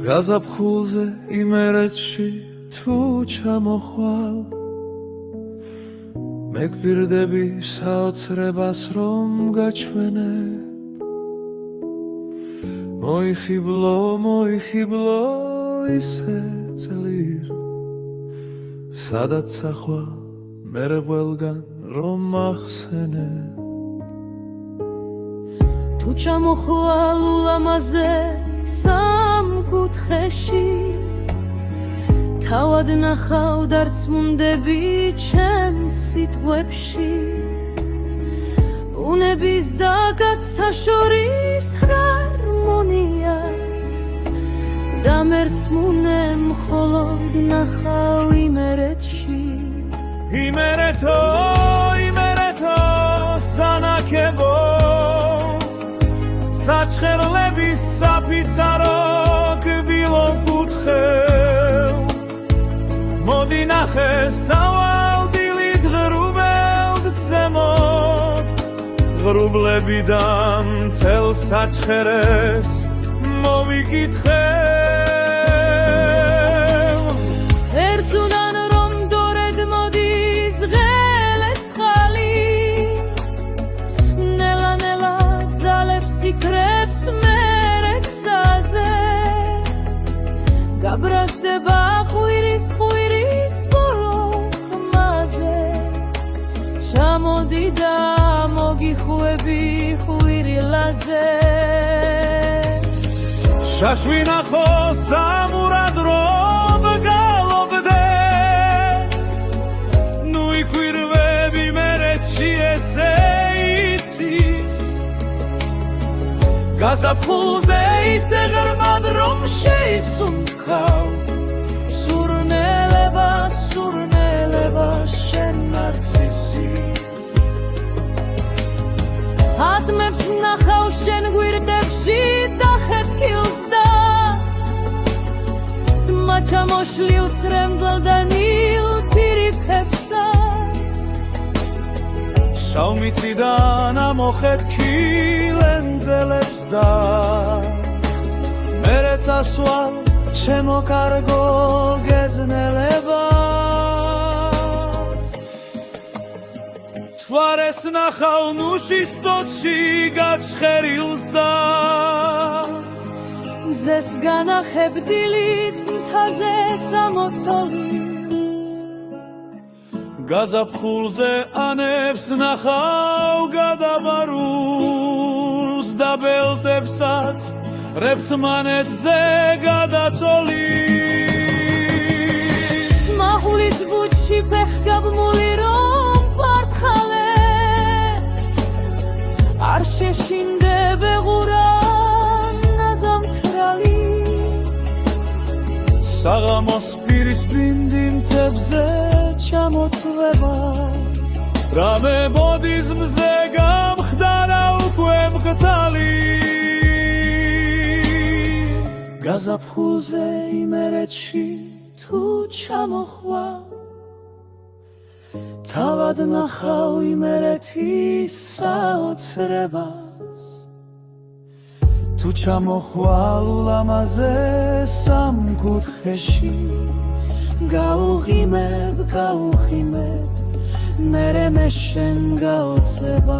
გაზაფხულზე იმერეთში თუ ჩამოხვალ მე გვირდები საოცრებას რომ გაჩვენებ მოიხიბლო ისე წლիր სადაც სახვა მერე ველგან რომ ახსენებ თუ ჩამოხვალ ულამაზე სამკუთხედში თავად ნახავ დარწმუნდები ჩემს სიტყვებში ბუნების და კაცთა შორის ჰარმონიას დამერწმუნე მხოლოდ ნახავ იმერეთში იმერეთო სანაკებო საჩხერლების საფიცარო კბილო კუთხევ მოდი ნახე სავალდილით ღრუბელთ ზემოთ ღრუბლებიდან მთელ საჩხერეს მოვიკითხევ ერთუნან რომ დორედ მოდის ღელეცხალი ნელა ძალებს იქრებს მერე გზაზე გაბრაზდება ხვირის ბოლო ხმაზე ჩამოდი და მოგიხვები ხვირილაზე შაშვი ნახო სამურად რომ გალობდეს ნუ იკვირვები მერეთში ესე იცის გაზაფხულზე ისე ღრმად რომ შეისუნთქავ სურნელება შენ ნარცისის ატმებს ნახავ შენ გვირდებში დახეთქილს და თმა ჩამოშლილ წრემბლ და ნილ ტირიფებსაც შავმიწიდან ამოხეთქილ ენძელებს და მერე წასვალ ჩემო კარგო გეძნელება თვარეს ნახავ ნუშის ტოტში გაჩხერილს და მზეს განახებ დილით მთაზე წამოცოლილს გაზაფხულზე ანებს ნახავ გადაბარულს და ბელტებსაც რეფთმანეთზე გადაწოლის მაღლის ბუდში ფეხგაბმული რომ პარტხალებს არ შეშინდე ბეღურა ნაზამთრალი საღამოს პირისპინდი მთებზე ჩამოწვება რამე ბოდიზმზე გამხდარა უკვე მღთალი გაზაფხულზე იმერეთში თუ ჩამოხვალ თავად ნახავ იმერეთის საოცრებას თუ ჩამოხვალ ულამაზე სამკუთხედში გაუღიმებ მერე მე შენ გაოცება